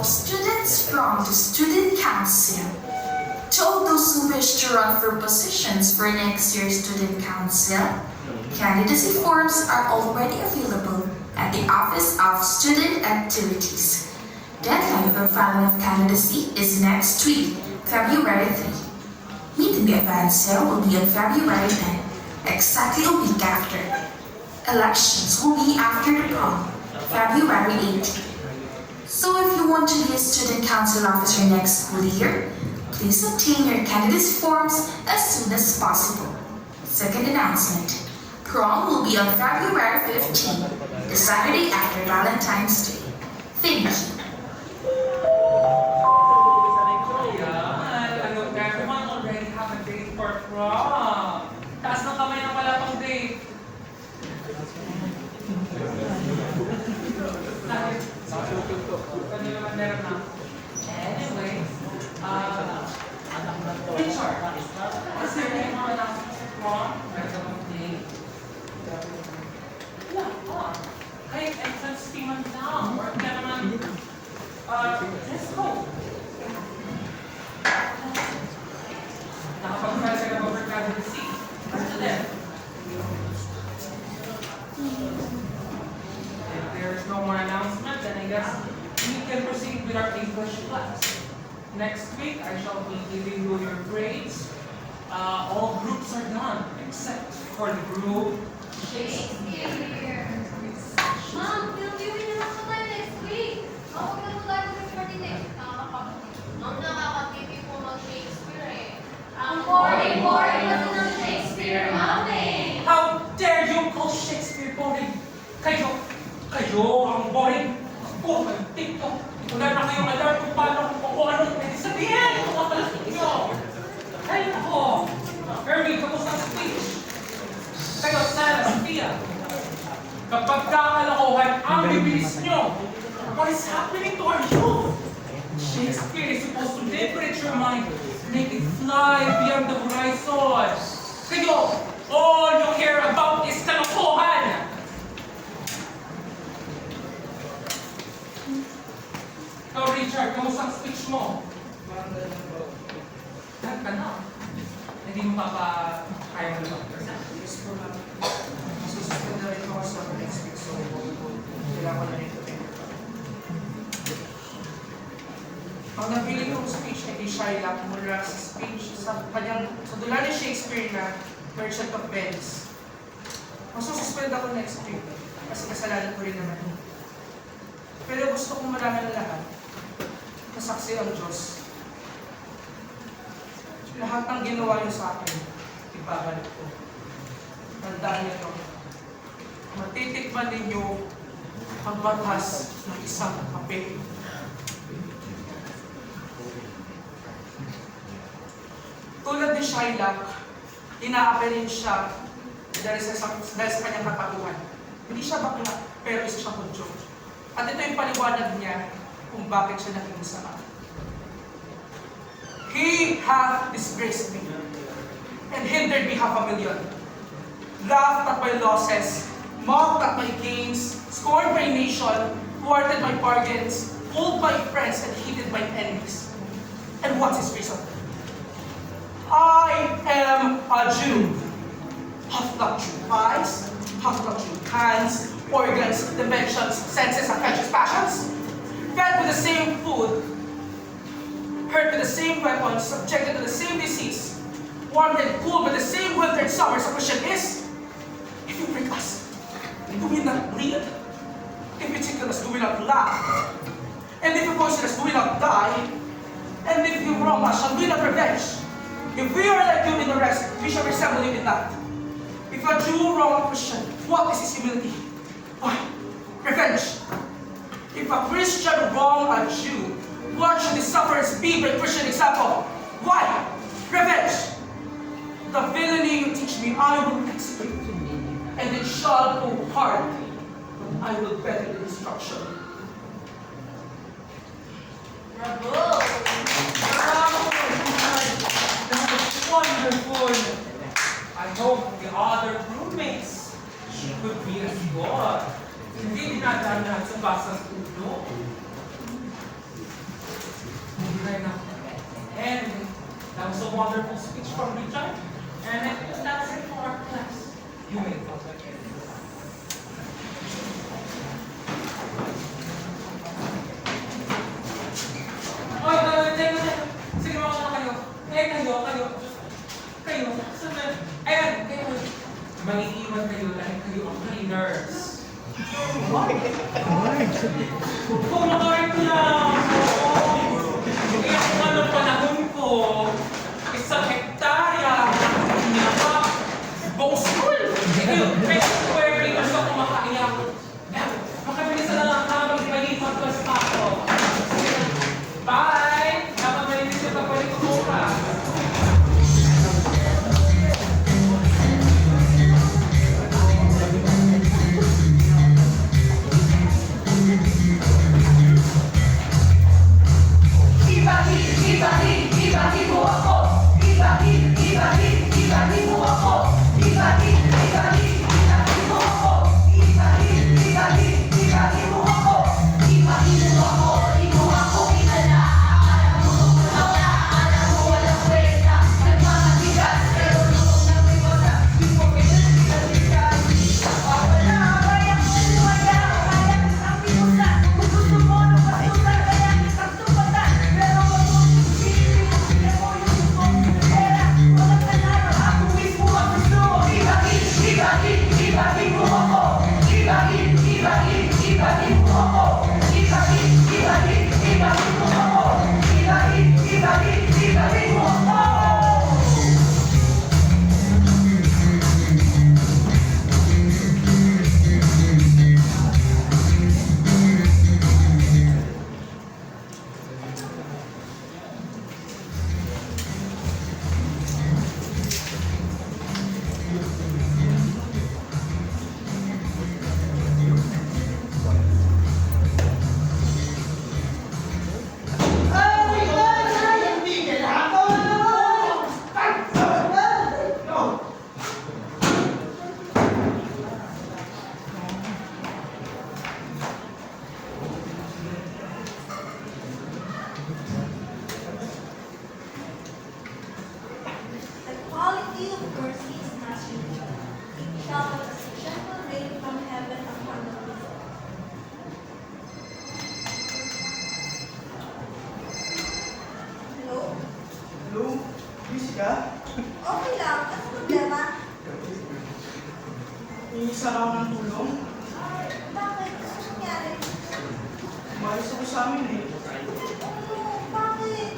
of students from the Student Council. To all those who wish to run for positions for next year's Student Council, candidacy forms are already available at the Office of Student Activities. Deadline for filing of candidacy is next week, February 3. Meeting the advance sale will be on February 10, exactly a week after. Elections will be after the prom, February 18. So if you want to be a student council officer next school year, please obtain your candidacy forms as soon as possible. Second announcement. Prom will be on February 15, the Saturday after Valentine's Day. Thank you. Everyone already have a date for prom. Taas ng kamay ng wala pang date. Kanina naman meron na. Anyways, Richard, is there any more announcements for prom? Meron ka bang date? Wala. Kahit entrance fee man lang. Or kaya naman, let's go. Nakapag-file ka na ba for candidacy? Ano din? If there is no more announcement, then I guess we can proceed with our English class. Next week, I shall be giving you your grades. All groups are done, except for the group Shakespeare. Mom, film viewing na lang tayo next week. Huwag na po tayo mag-40 next. Ma'am, nakaka-TV po mag-Shakespeare eh. Ang boring kasi ng Shakespeare, Mami. How dare you call Shakespeare boring? Kayo ang boring. Ako, mag-TikTok. Wala na kayong alam kung paano kung ano pwede sabihin. Kung kapalaki nyo. Ay, ako. Erwin, kamusta ang speech? Kayo, Sarah, Sophia. Kapag kakalokohan ang bibilis nyo, what is happening to our youth? Shakespeare is supposed to liberate your mind, make it fly beyond the horizon. Kayo, all you care about is kalokohan. Ikaw, Richard, kamusta ang speech mo? Lahat ka na. Hindi mo kaya mo lang. Yes po lang. Masususpend na rin ako sa next week, so kailangan na rin ito. Ang nabili kong speech ni Shylock mula sa speech sa dula ni Shakespeare na Merchant of Venice. Masususpend ako next week kasi kasalanan ko rin naman. Pero gusto kong malaman ng lahat na saksi ang Diyos. Lahat ng ginawa niyo sa akin, ibabalik ko. Tandaan niyo ito. Matitikman ninyo ang batas ng isang papel. Tulad ni Shylock, ina-apelin siya dahil sa kanyang katauhan. Hindi siya bakla, pero isa siyang kudyo. At ito yung paliwanag niya kung bakit siya naging masama. He hath disgraced me and hindered me $500,000. Laughed at my losses, mocked at my gains, scorned my nation, thwarted my bargains, fooled my friends, and hated my enemies. And what's his reason? I am a Jew. Hath not Jew eyes, hath not Jew hands, organs, dimensions, senses, affections, passions? Fed with the same food, hurt with the same weapons, subjected to the same disease, warmed and cooled by the same winter and summer. So question is, if you break us, do we not bleed? If you tickle us, do we not laugh? And if you poison us, do we not die? And if you wrong us, shall we not revenge? If we are like you in the rest, we shall resemble you in that. If a Jew wrong a Christian, what is his humility? Why? Revenge. If a Christian wrong a Jew, what should his sufferance be by Christian example? Why? Revenge. The villainy you teach me, I will execute, and it shall go hard. I will better the destruction. Bravo! Wonderful! I hope the other roommates could be as good. Hindi dinadaan sa basang ulo. Anyway, that was a wonderful speech from Richard. And I think that's it for our class. You may go. Oy, teka. Sige, mga kayo. Kayo. Sunod. Ayan, kayo. Maiiwan kayo dahil kayo ang cleaners. Kumakain ko lang. Kaya kung anong panahon ko, isang hektarya, hindi na pa, buong school. Kayo, square meters ako kumakain ako. Makabilis na lang habang malipat ko sa ako. Bye! Dapat malinis yung pagbalik ko bukas. Ibahin mo ako. Ibahin mo ako. Ibahin mo ako. Ibahin mo ako. Di mo ako kilala. Akala mo walang kwenta. Nagmamatigas pero noong nagbiwasa, di mo pinagkalitan. Wala, kaya kung wala, kaya kitang pinusan. Kung gusto mo nung pasusan, kaya kitang tupatan. Pero wag mo pipilitin mo yung gusto mo. Pera, walang nanalo, ako mismo ang gusto mo. Ibahin mo ako. Ibahin mo ako. Ibahin mo ako. Ibahin mo ako. The quality of mercy is not usual. It shall but as a gentle rain from heaven upon the wicked. Hello? Hello? Busy ka? Okay lang. Ano problema? Iisa lang ako ng tulong. Bakit? Ano nangyari? Umayos ako sa amin eh. Ano? Bakit?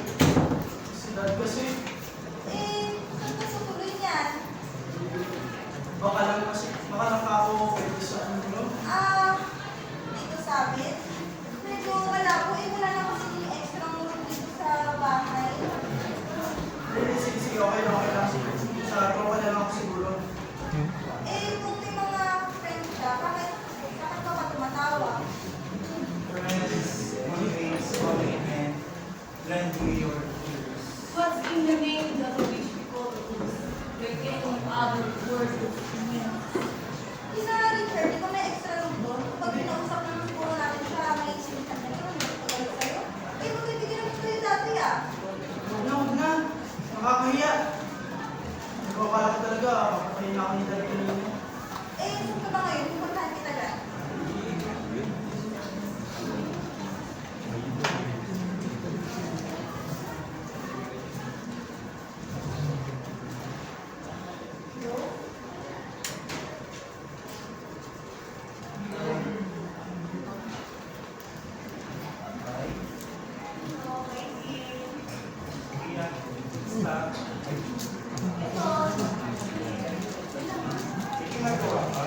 Si dad kasi, Saan ka tutuloy niyan? baka lang ako pwede sa tulong. Dito sa amin? Medyo malabo. Wala na kasi extra room dito sa bahay. Sige, okay lang. Sa tropa na lang ako siguro. Kung may mga friends ka, bakit ka ba tumatawa? Friends, motivates, comment, and lend me your ears. What's in the name that which we call the truth? Like any other words of human. Richard, di ba may extra room doon? Pag pinausap naman siguro natin siya, may isinitan na yun, may pagkalit sa'yo. Magbibigyan naman kayo dati Huwag na. Nakakahiya. Nagkakala ko talaga, kaya na ako ni dad kanina. Saan ka ba ngayon? Pupuntahan kita dyan. Hello? Okay, Ginagawa ka?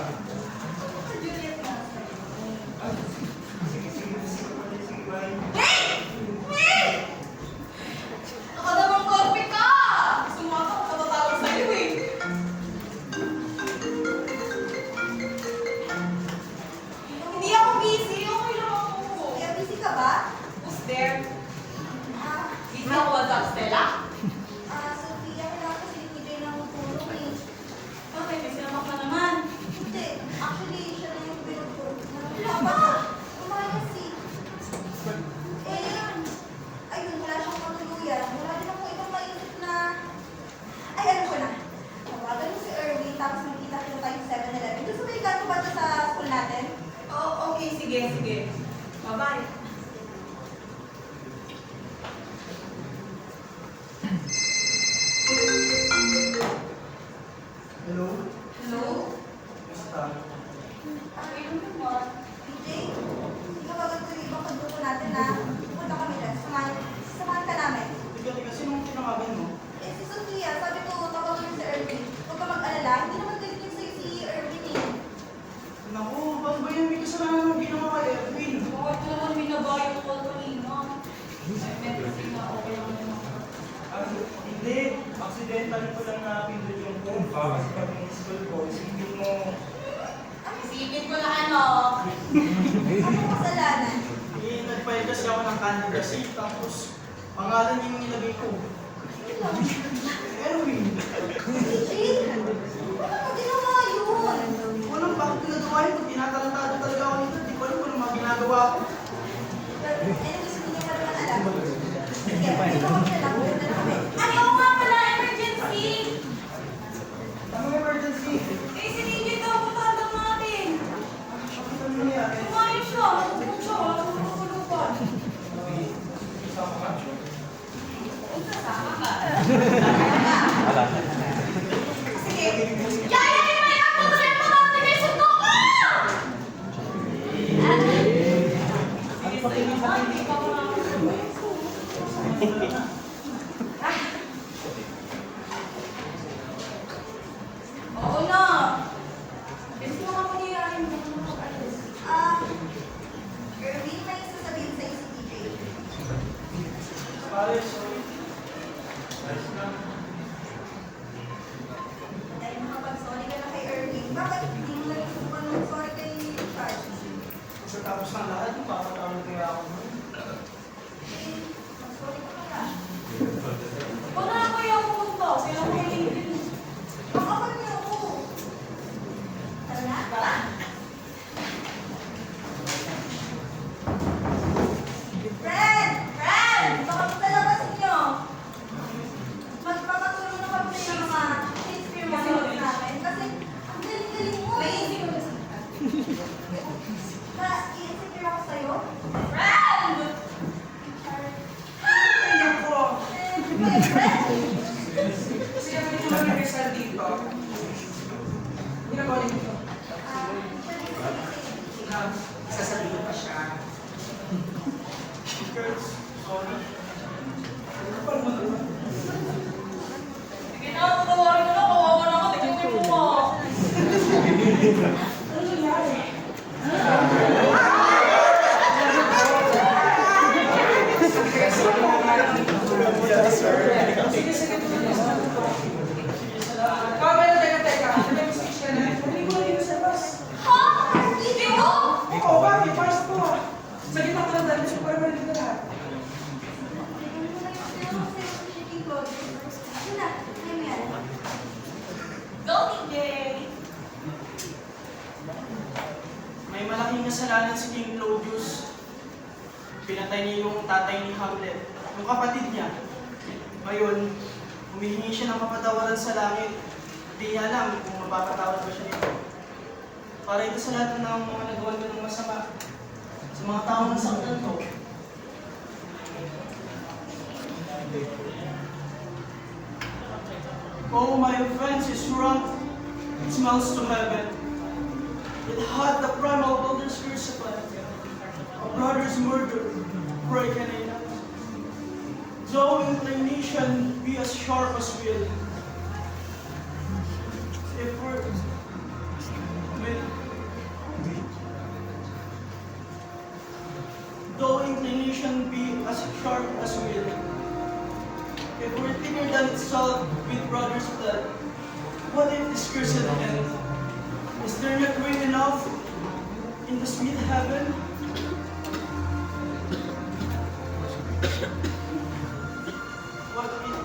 tapos magkita kita tayo sa 7-Eleven. Gusto mo ikato ba ito sa school natin? Oh, okay, sige, sige. Bye-bye. Hello? Hello? Basta. DJ, hindi ka ba ganito yung ibang pagdupo natin na pupunta kami dyan. Samahan ka namin. Teka, sinong tinawagan mo? Eh, si Sophia, sabi ko, tawagan mo si Erwin. Huwag ka mag-alala, hindi naman galit yung sa'yo si Erwin eh. Naku, bang ba yan? May kasalanan ng ginawa kay Erwin. Bakit ko naman minabayad ko kanina? Ay, may kasi na okay lang naman. Hindi. Accidental ko lang na pindot yung phone. Kasi pag in-install ko, isipin mo. Isipin ko na ano. Ano kasalanan? Eh, nag-file kasi ako ng candidacy. Tapos, pangalan yung nilagay ko. Erwin. DJ, bakit mo ginawa yun? Walang bakit ko nagawa yun. Tinatarantado talaga ako nito. Di ko alam kung ano mga ginagawa ko. Anyways, hindi niya pa naman alam. Sige, ikaw ang kailangan ko na kami. Ay, oo nga pala, emergency! Ano emergency? Eh, si DJ daw, putadang natin. Bakit ano nangyari? Kumain siya, natutulog siya, natutulugan. Kasama ka? Sasama ka. Sige, Yaya, may ako sa rin mo natin, may sundo ko! Sige, sa'yo naman, di pa ko Oo na. Kasi mga pangyayari mo naman mag-alis. Erwin, may sasabihin sa'yo si DJ. Pare, sorry. Ayos na. Dahil makapag-sorry ka na kay Erwin, bakit hindi mo nagsusukan mag-sorry kay Charles? Sa tapos ng lahat, papatawag kaya ako. Eh, mag-sorry ka kaya. Wala na kaya pumunta. Sila ko yung LinkedIn. Makapal niyo ako. Tara na? Tara. Friend! Friend! Baka maglalabas niyo. Magpapatulong na kami sa mga Shakespeare monologues namin. Kasi ang galing-galing mo eh. I-insecure ako sa'yo. Friend! Ay, naku. Friend! Kasi kami dito lang yung Rizal dito. Ginagawa niyo ito. Sasabihin pa siya. Girls, sorry. Kapal mo naman. Sige na, patawarin mo na. Kawawa na ka. Tignan mo mo. Ano nangyari? Sige, sige, tuloy mo. Kamera, teka. May message ka na. Hindi ko na sa labas. Ha? Hindi mo? Oo, bakit? Paras po. Sa gitna ko lang dahil gusto ko para marinig na lahat. Go, DJ! May malaking kasalanan si King Claudius. Pinatay niya yung tatay ni Hamlet, yung kapatid niya. Ngayon, humihingi siya ng kapatawaran sa langit. Hindi niya alam kung mapapatawad ba siya nito. Para ito sa lahat ng mga nagawa ko ng masama. Sa mga taong nasaktan ko. Oh, my offense wrong. It smells to heaven. It had the primal builder's crucified. A brother's murder, pray can I not? Though inclination be as sharp as will, if we're with, though inclination be as sharp as will, if we're thinner than itself with brother's blood, what if this cursed end? Is there not room enough in the sweet heaven? What if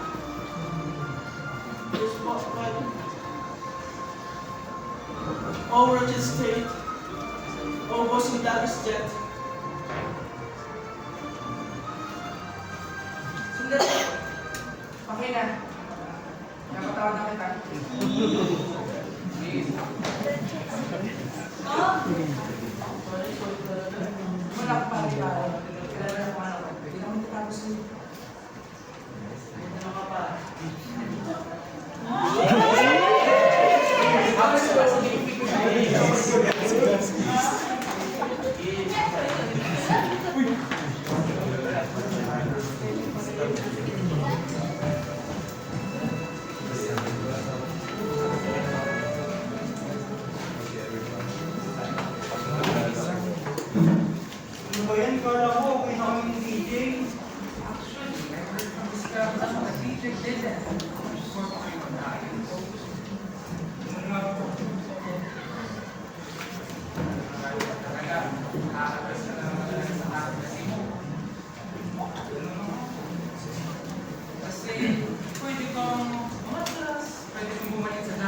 this spotlight? Oh, wretched state, oh, bosom blackest jet. Sandali. Okay na. Napatawad na kita.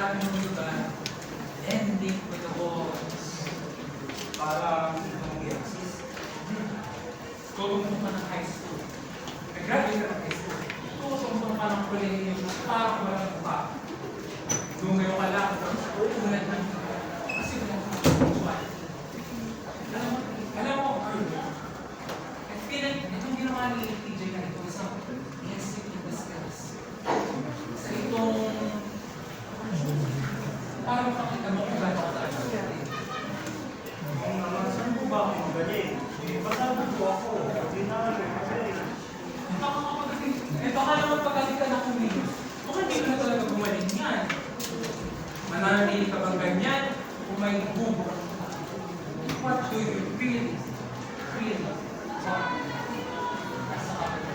hanapin mo yung lugar, ending with the walls. Para mag-i-assist. Tutungtong ka ng high school. Nag-graduate ka ng high school. Tutungtong ka ng kolehiyo na parang walang mukha. Lumayo ka lang, uulan ng kasi walang punctuality. Alam mo, I feel like itong ginawa ni TJ na ito isang blessing in disguise. Sa itong parang makita mo kung gano'n ka tayo. Kung naman, saan po ba ako magaling? Pasabot po ako. Hindi na magaling. Baka naman pagkati ka na kumilos. Baka hindi ka na talaga gumaling yan. Mananatili ka bang ganyan? Kung may bubo. What do you really want? Nasa kapatid.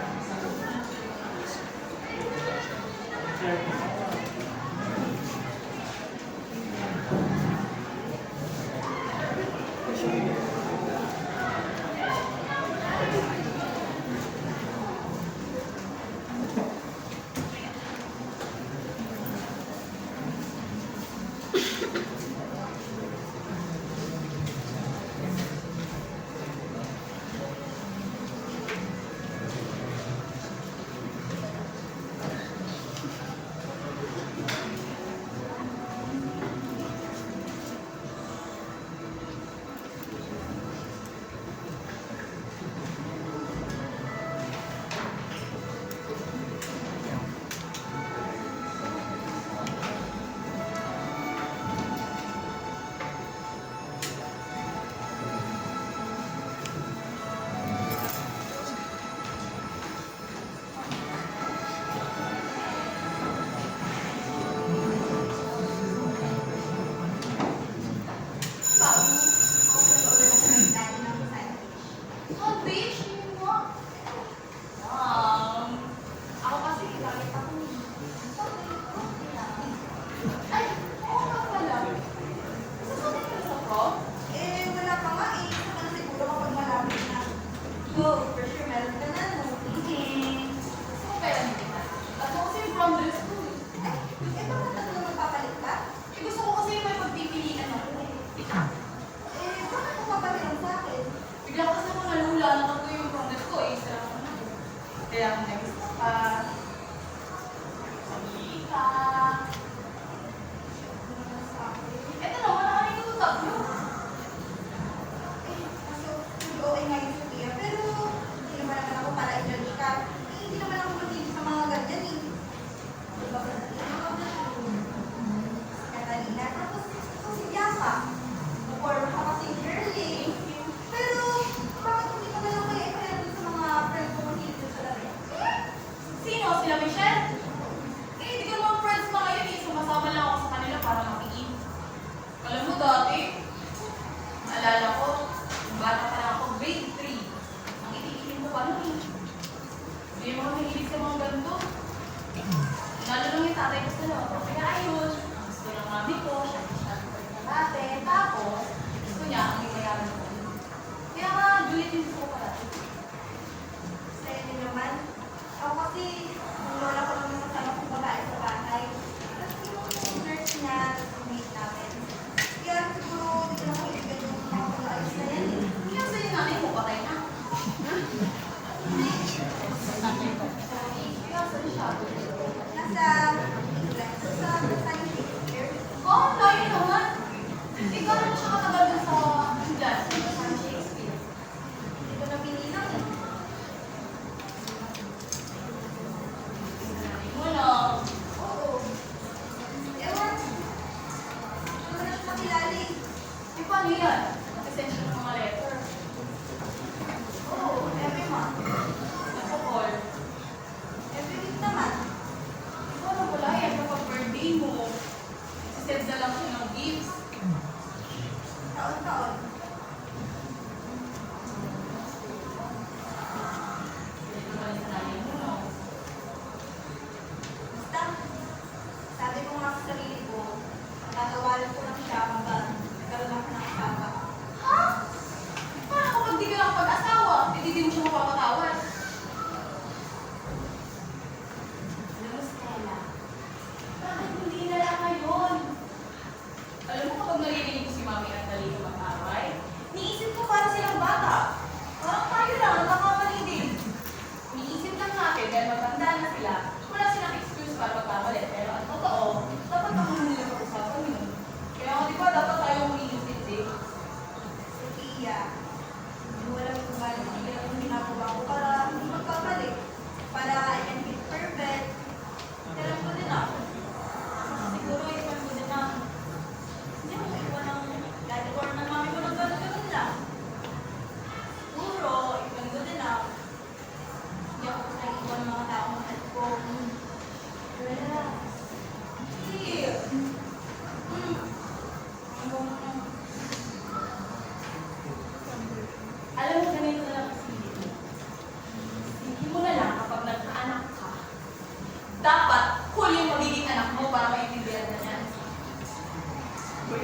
Oh, bitch, yun mo. Ako kasi kilakit ako ni. Ay, oo nga pala. Sasabit ka na sa prom? Wala pa nga eh. Saka na siguro kapag malapit na. Go, for sure, meron ka na, no? Gusto mo kaya hindi ka? At ako kasi yung prom dress ko eh. Bakit na magpapalit ka? Gusto ko kasi may pagpipilian ako eh. Bakit mo papalit sa akin? Bigla ko kasi mga lula na ako yung prom dress ko eh. Sira ko na. Kaya kung may gusto ka, Sabi ka. Eto na, wala ka rin tutag mo. kaso okay nga yung Sophia, pero hindi naman ako para i-judge ka. Hindi naman ako matigil sa mga ganyan eh. Diba ba Catalina, tapos ito si Yapa. Before ka kasing girly. Pero, bakit hindi ka na lang kaya i-friend sa mga friends ko dito sa labi? Sino? Sila Michelle? Hindi ko naman friends pa ngayon eh. Sumasama lang ako sa kanila para makiin. Alam mo dati, naalala ko, nung bata pa lang ako, grade 3. Ang itigilin ko pa nun eh. Hindi mo mahilig sa mga ganito. Lalo lang yung tatay ko sa loob. Kaya ayun, gusto ng mami ko, siya ng dati. Tapos, gusto niya ang ikayaran ko. Kaya nga, Juliet yung gusto ko pala. Sa inyo naman, ako kasi, nung lola ko naman kasama kong babae sa bahay. Tapos yung nurse niya, roommate namin. Kaya siguro, hindi ko na kaibigan yung mga pag-aayos na yan eh. Kaya sa yung nanay mo, patay na. Sorry, kaya sa siya. Nasa England, sa Shakespeare. Oh, layo naman. Ikaw na siya katagal dun sa England, sa Shakespeare. Hindi ko na pinilang eh. Wala. Oo. Ewan. Hindi ko na siya makilala eh. Eh, paano yan? Nag-send siya ng mga letter. Oo, every month. Nagpo-call. Every week naman. Ikaw na wala yan kapag birthday mo. Sisend na lang siya ng gifts. Taon-taon. Hindi ko naman sa nanay mo, no? Basta, sabi ko nga sa sarili ko, tatawalan ko lang siya hanggang nagkaroon ako ng kasama. Ha?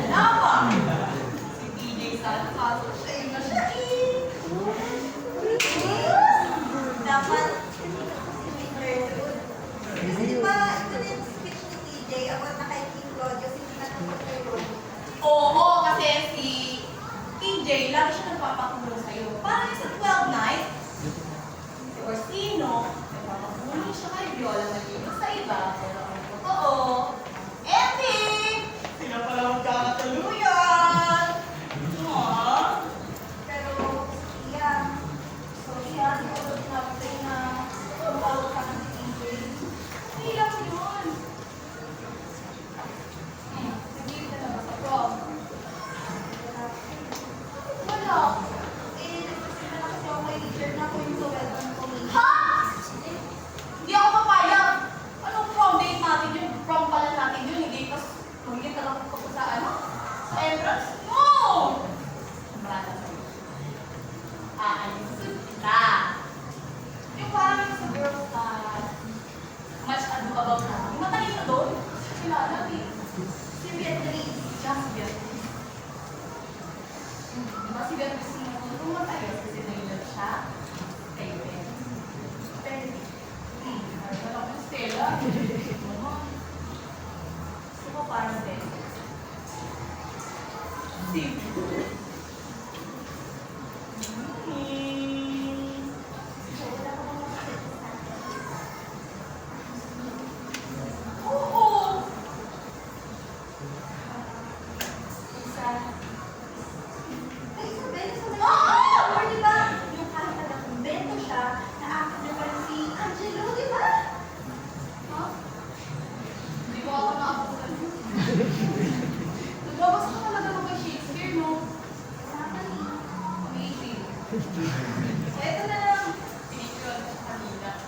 Wala pa. Si PJ sana kaso siya yung siya eh. Dapat, kasi di ba, ito na yung speech ni TJ about na kay King Claudio, hindi na naman kay Ronnie. Oo, kasi si PJ, lagi siya nagpapatulong sa'yo. Parang sa 12 night, si Orsino, nagpapatulong siya kay Viola magiging sa iba. Pero ang totoo, epic! Sila pala magkakataluyan! Aww. Pero, yeah, sorry ah, hindi ko sinabi na tumawag ka ng TJ. Hindi lang yun. Nag-iib ka na ba sa prom? Wala. Eh, nagsasabi na kasi ako kay teacher na kung yung sa welcome ko ni. Ha? Hindi ako papayag. Anong prom date natin yun? Prom pala natin yun. Hindi pas hindi ka lang ko sa ano? Sa entrance? No! Marata sa'yo. Aalisin kita. Yung parang yung sa girls na much ado about na. Yung matalino doon. Kilala eh. Si Beatrice. Siya si Beatrice. Diba si Beatrice yung tumatayos kasi nailan siya kay Ben. Ben. Ano lang yung Stella? Gusto ko parang Ben. Si Oo! Isa. Ay, Isabel, Isabel. Ah! Or di ba, yung kahit na kumbento siya, na-actor na parang si Angelo, di ba? Huh? Ito na lang. Pinicturean ko kanina.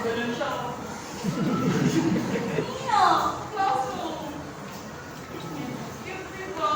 Ganun siya. Nino! Classroom! Cute, diba?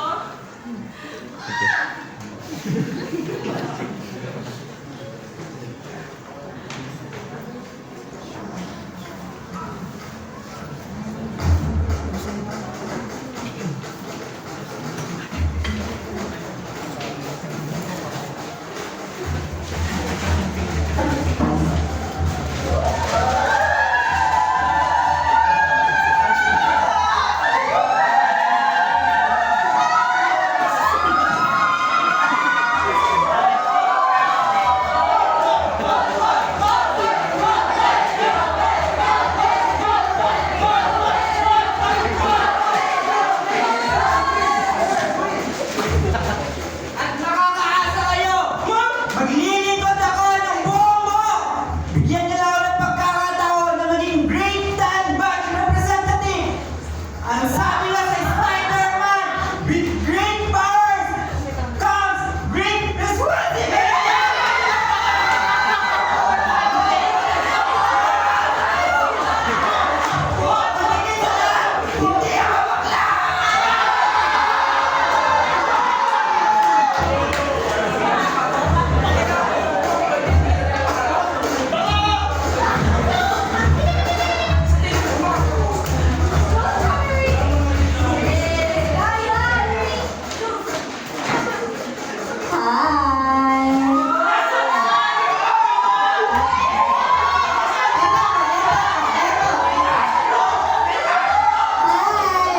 At nakakaasa kayo! Maglilingkod ako ng buong buo! Bigyan niyo lang ako ng pagkakataon na maging Great Tan Batch Representative! Ang sabi nga sa Spider-Man, with great powers comes great responsibility! Hindi ako bakla!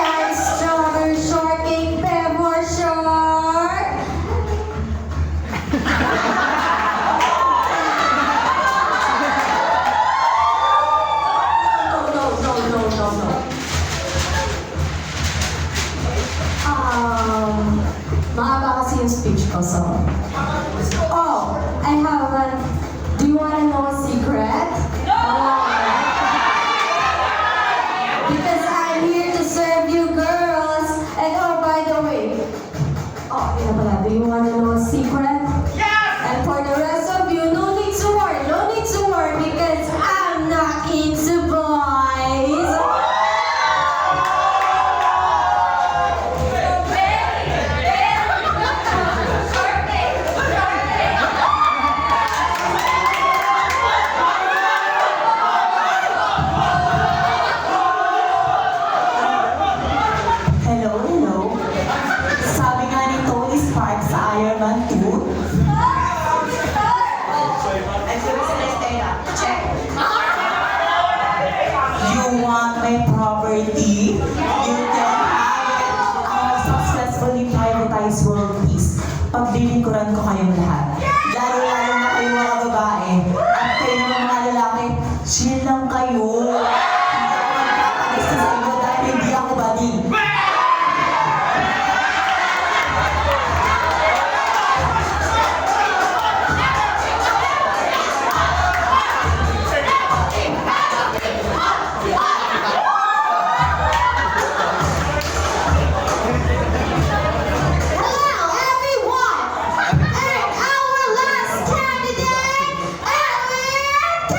I'm Strawberry Shortcake Pebble Short. No. Mahaba kasi yung speech ko, so. Oh, I have a, do you want to know a secret? Because I'm here to serve you girls. And oh, by the way, oh, yun na pala, do you want to know a secret? Yes! And for the rest of you, no need to worry, because I'm not into boys. Hello. Sabi nga ni Tony Stark sa Iron Man 2, you want my property? You can have it. I'll successfully privatize world peace. Paglilingkuran ko kayong lahat. Lalo-lalo na kayong mga babae. At kayo ng mga lalaki, chill lang kayo. Hindi ako magpapagista sa inyo dahil hindi ako bading. Hello, everyone! And our last candidate, Elliot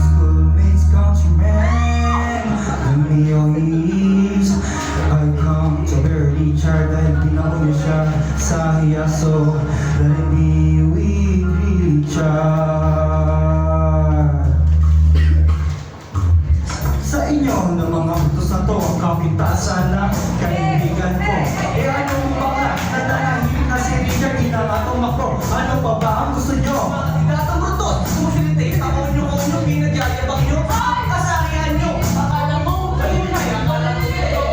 Schoolmates, countrymen, Romeo is I come to her Richard dahil binago niya siya sa hiyaso. Let it be with Richard. Sa inyo ng mga utos na to, ang kapintasan ng kaibigan ko. E anong bakla, nananahimik na si Richard, inangatong ako. Ano pa ba ang gusto nyo? Gatang brutot, sumusilite, ako nyo kung ano, pinagyayabang nyo. Kasakihan nyo, akala mo, kayo na yan, akala nyo kayo.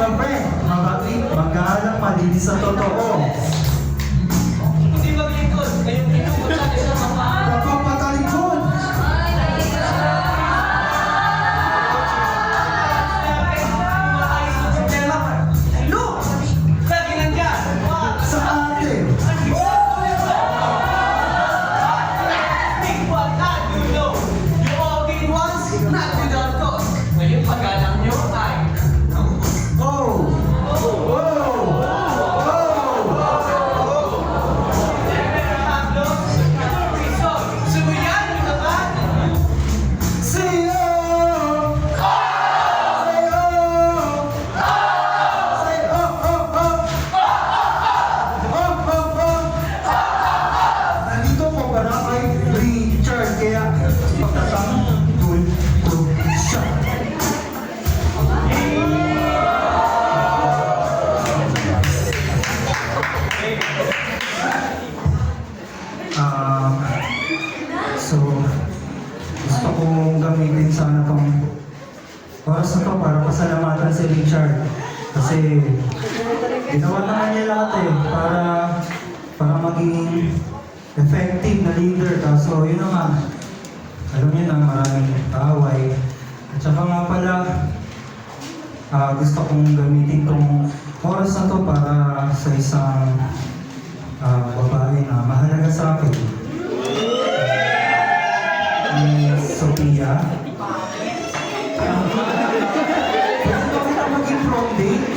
Siyempre, mabait, magalang, malinis sa totoo. Hindi maglingkod, ngayong inugot sa isang ama. Napapatalikod! Look! Lagi nandyan! Sa atin! Think what I do know. You all did once, not without cause. Ngayon paggalang nyo ay Oh! Oh! Oh! Sumayan nyo naman! Say oh! Say oh! Say oh, oh, oh! Oh, oh, oh! Nandito po para kay Richard, kaya pagtatanggol ko siya. So, gusto kong gamitin sana tong oras na to para pasalamatan si Richard. Kasi ginawa naman niya lahat para maging effective na leader. Kaso yun na nga, alam niyo na maraming kaaway. At saka nga pala, gusto kong gamitin tong oras na to para sa isang babae na mahalaga sa akin. Sophia. Pwede ba kita maging prom date?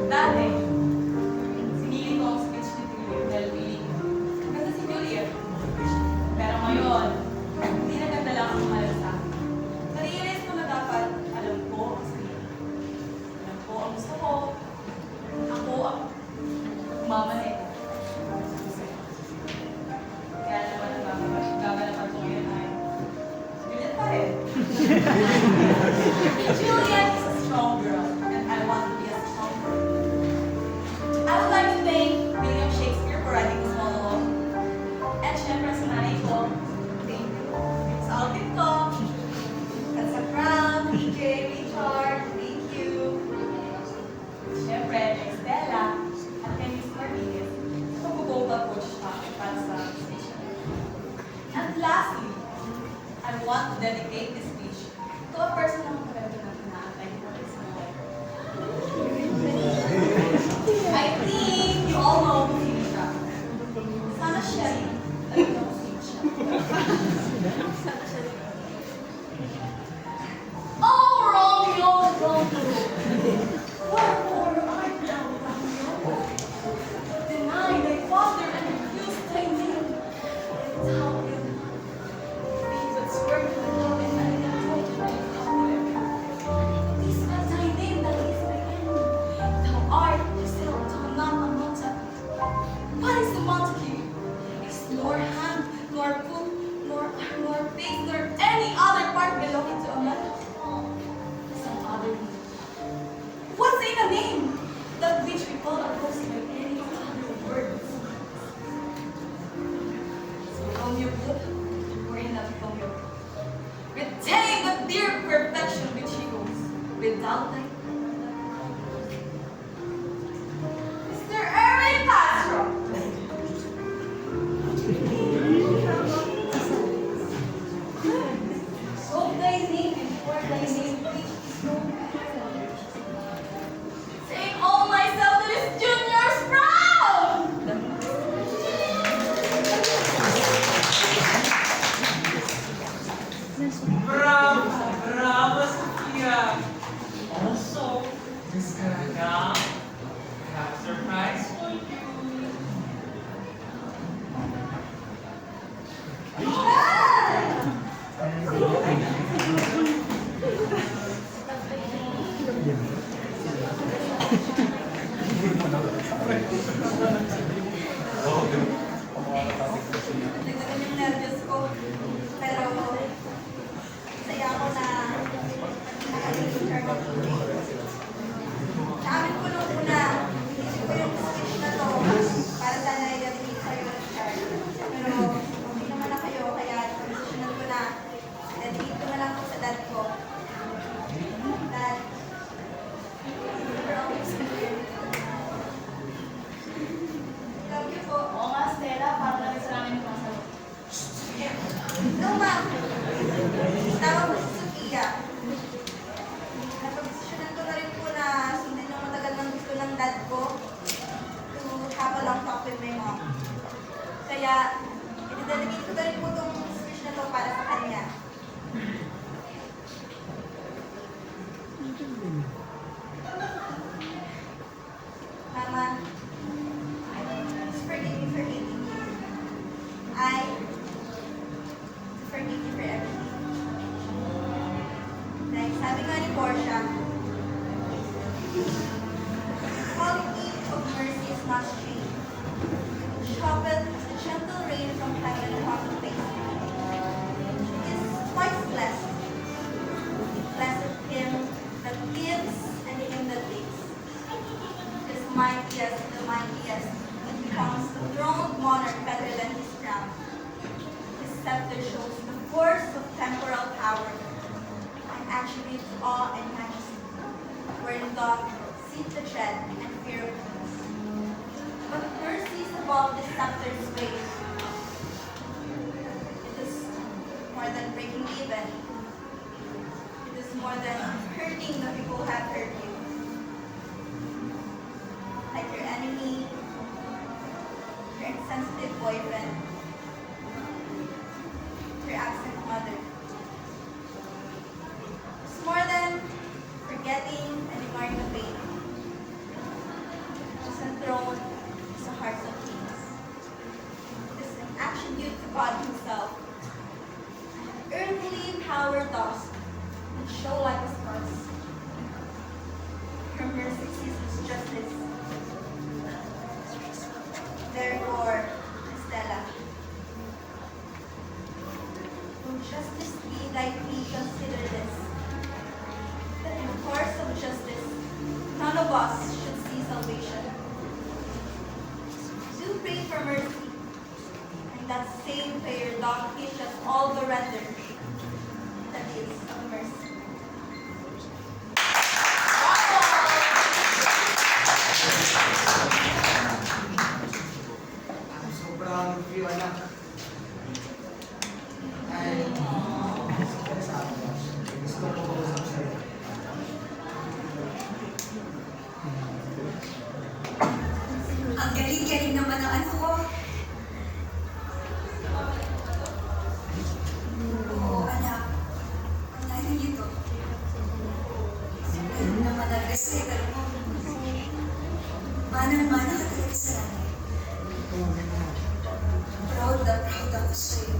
Dati, sinili ko ang speech ni Juliet dahil piling ko. Kasi si Juliet. Pero ngayon, hindi na ganda lang ang mahal sa akin. Na-realize ko na dapat alam ko ang sarili. Alam ko ang gusto ko. Ako ang umamanit. Kaya naman ang gagalapan ko ngayon ay Juliet pa rin. Juliet is a strong girl, and I want to be a strong girl. I would like to thank William Shakespeare for writing this monologue. And syempre sa nanay ko, thank you. Sa outfit ko, at sa crown, DJ Richard, thank you. Syempre, kay Stella, at kay Miss Martinez, Nagdagan yung nervous ko. Pero, saya ako na nakalimutan siya ng tubig. Sa amin ko nung una, inisip ko yung speech na to para sana i-dedicate sa'yo ng Char. Pero, okay naman na kayo, kaya decisionan ko na i-dedicate ko na lang to sa dad ko. Dad, you're always here. Love you po. Oo nga, Stella, para lang sa namin yung masalo. No, ma'am. Tawag ko si Sophia. Napag-desisyonan ko na rin po na sundin yung matagal ng gusto ng dad ko to have a long talk with my mom. Kaya, i-dedicate ko na rin po itong speech na to para sa kanya. Mama, please forgive me for hating you. I forgive you for everything. Like, sabi nga ni Portia, quality of mercy is not strange. Shoppeth the gentle rain from heaven upon the face. Is twice blessed. Blessed him that gives and him that takes. His mightiest, the mightiest, and becomes the throned monarch better than his crown. His scepter shows the force of temporal power, and attributes awe and majesty, wherein doth seat the dread and fear of kings. But mercy is above the scepter's weight. It is more than breaking even. It is more than hurting the people who have hurt you. Like your enemy, your insensitive boyfriend, your absent mother. It's more than forgetting and ignoring the pain. It's enthroned in the hearts of kings. It is an attribute to God Himself. Earthly power dust and show like a stars. Your mercy sees justice. Therefore, Stella, will justice be thy plea, consider this, that in course of justice, none of us should see salvation. Do pray for mercy, and that same prayer doth teach us all the render that is of mercy. Sobrang feel anak. Ay, gusto ko mag-usap sa'yo. Ang galing-galing naman ng ano ko. Oo, anak. Ang nanay nito. Ganun naman ang recital mo. Manang-mana ka talaga sa nanay. Proud na proud ako sa'yo.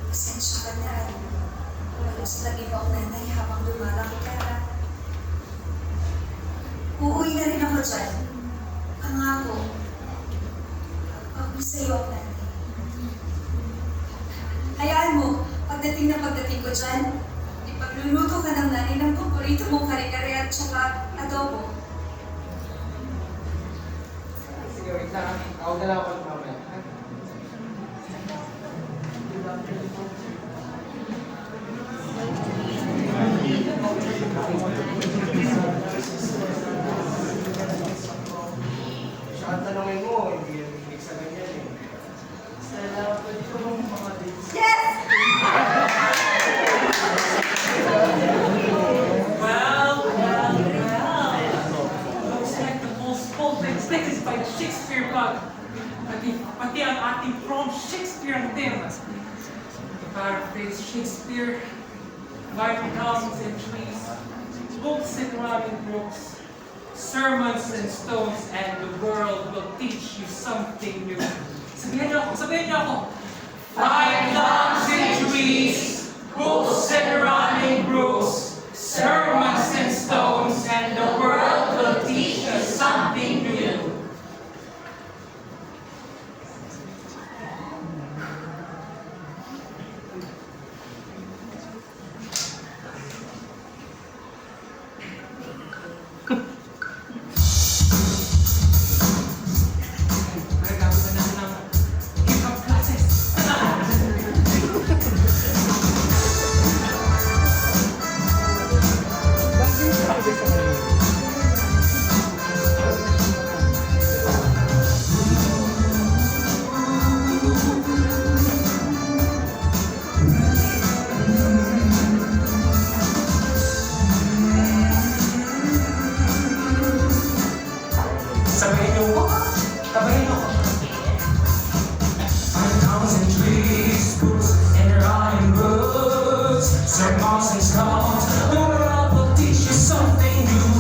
Pasensya ka na. Halos lagi pa ang nanay habang lumalaki ka. Uuwi na rin ako dyan. Pangako. Pag-uwi sa'yo ang nanay. Hayaan mo, pagdating ko dyan, ipagluluto ka ng nanay ng paborito mong kare-kare at saka adobo. Sige, wait lang. Ako na lang ako mamaya. Siya ang tanongin mo, hindi yan hilig sa ganyan eh. Stella, pwede ko bang makadate? Yes! Looks like the most potent text is by Shakespeare God. Pati ang ating from Shakespeare ang tema. To paraphrase Shakespeare, life comes in trees, books and rhyming brooks, sermons and stones, and the world will teach you something new. Sabihin niyo ako. Life comes in trees, books and rhyming brooks, sermons and stones, and the world will teach you something Sabayin niyo ko. Sabayin niyo ko. 5,000 trees, books, and rhyme books, sermons and songs. The world will teach you something new.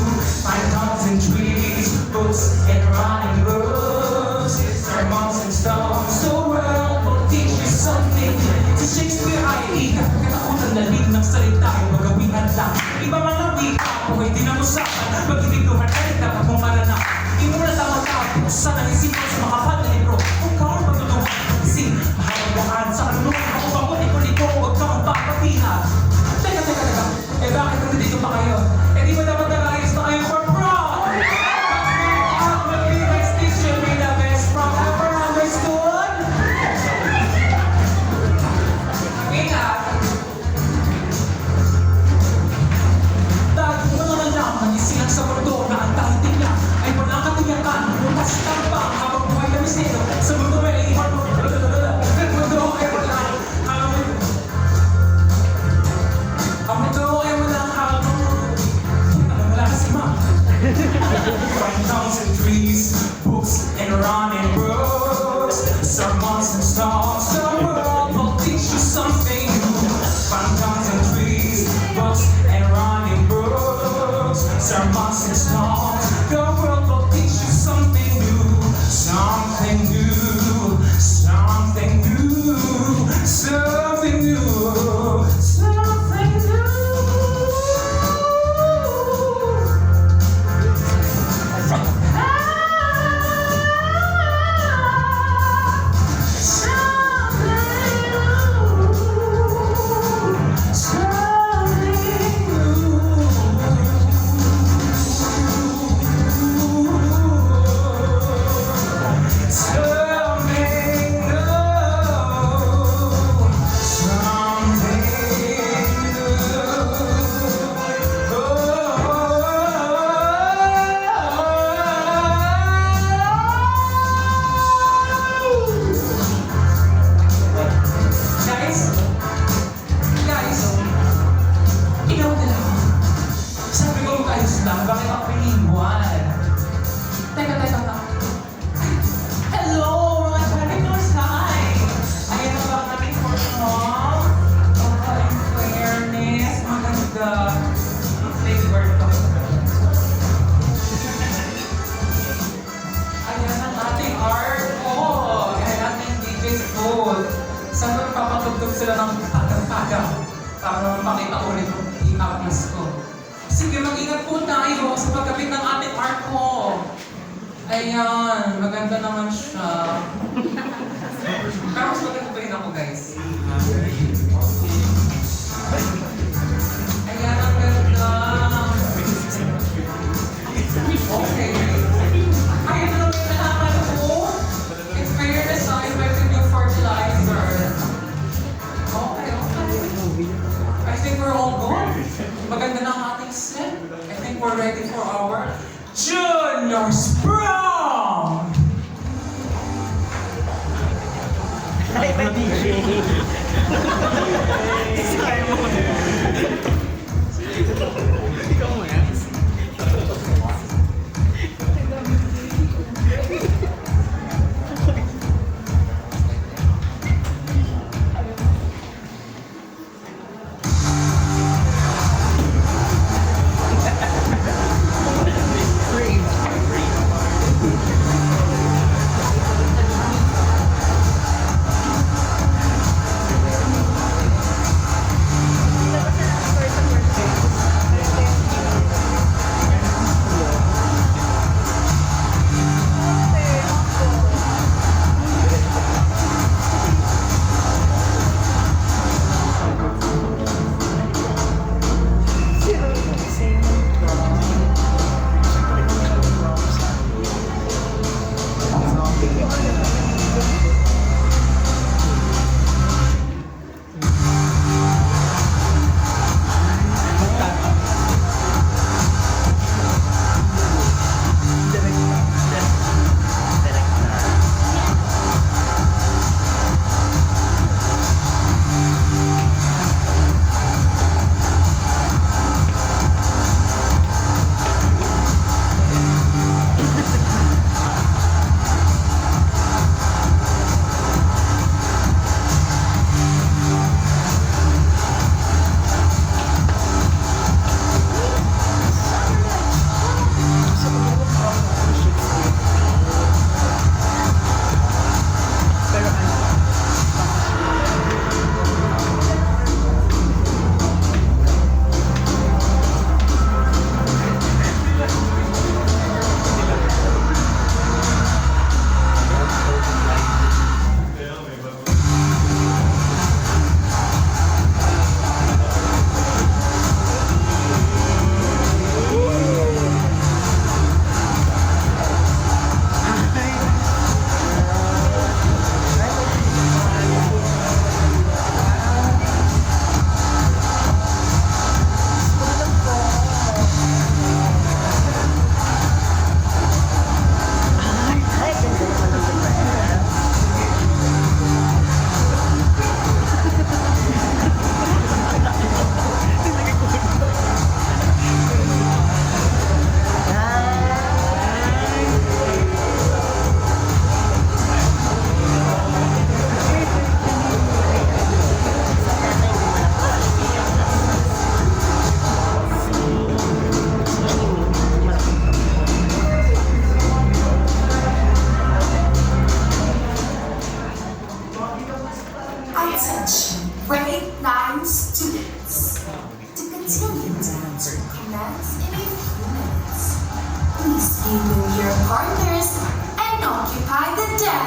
5,000 trees, books, and rhyme books, sermons and songs. The world will teach you something new. Si Shakespeare ay ika, katakutan na lig ng salita ay magawihan lang. Iba mga wika, buhay din ang usapan. Pag-ibig luhan ay dapat mong maranasan. Imula tamang tao, sana isipan sa makahal na libro. Kung kaon matulungan, kasi mahalagahan sa kaluluhan. Ako ba mo, liko-liko, huwag kang papatihan. Teka, eh bakit nandito pa kayo? Eh di ba dapat nag-ayos na kayo for prom? Ang mag-best teacher, may the best prom ever understood? Ingat! Dahil kung ano na lang, nagisilang sa mundo na ang dahitin niya ay walang katiyakan, bukas tampang habang buhay na mistero. Sa mundo ay iwan mo, ang mundo ay walang habang, wala kasi ma. 5,000 trees, books, and running books, sermons and songs. The world will teach you something new. 5,000 trees, books, and running books, sermons and songs. The world will teach you something new. Something new, something new, something new, something new. Bakit ako iniwan? Teka. Hello, mga janitors! Hi! Ayan na ba ang ating first mom? In fairness, maganda. Ang flavor ito. Ayan ang ating art. Ayan ang ating DJ's food. Saan ba papatugtog sila ng pagang-pagang? Para naman makita ulit yung i-artist ko. Sige, mag-ingat po tayo sa pagkapit ng ating art ko. Ayan, maganda naman siya. Pero mas maganda ba yun ako, guys? Ayan, ang ganda. Okay. Ayan na naman yung nalaman ko. It's very designed by the new fertilizer. Okay. I think we're all good. Maganda na ang ating set. I think we're ready for our Junior's Prom!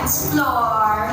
dance floor.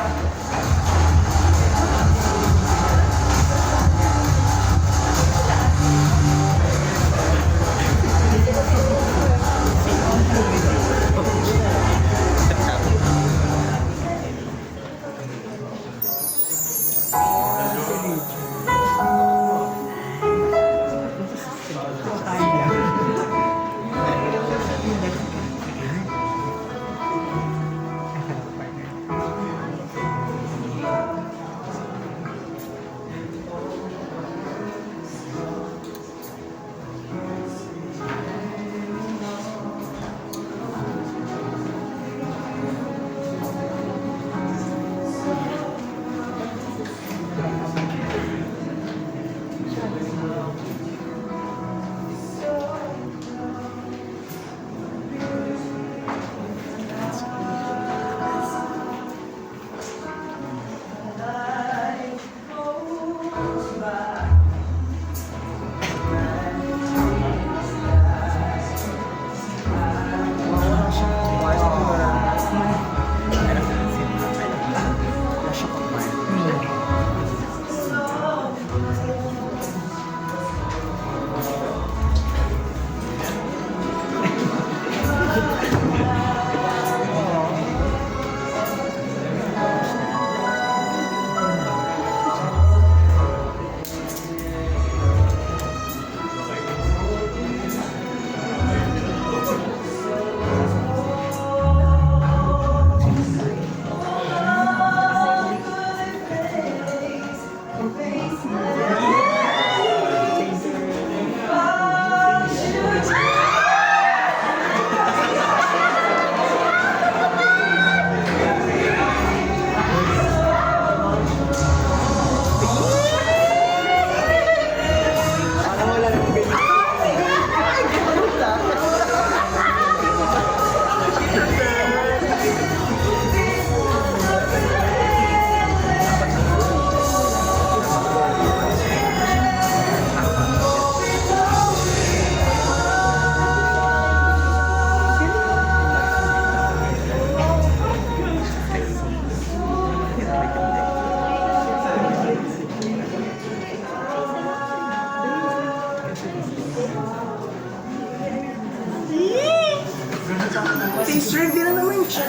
Face reveal naman siya.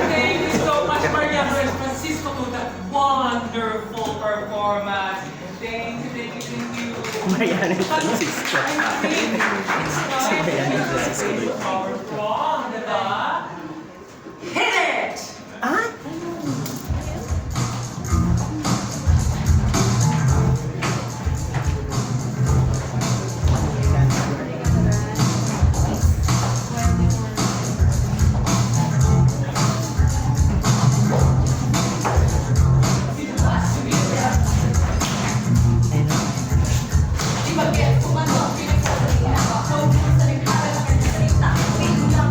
Thank you so much, Maria Francisco, to that wonderful performance. Thank you, thank you, thank you. Mariana Francisco. I think it's time to celebrate our prom, diba? Hit it! Di ba, get kumano, pinagsasalita ako, sa likara ng kanyang salita, pinula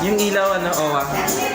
Yung ilaw, ano, owa.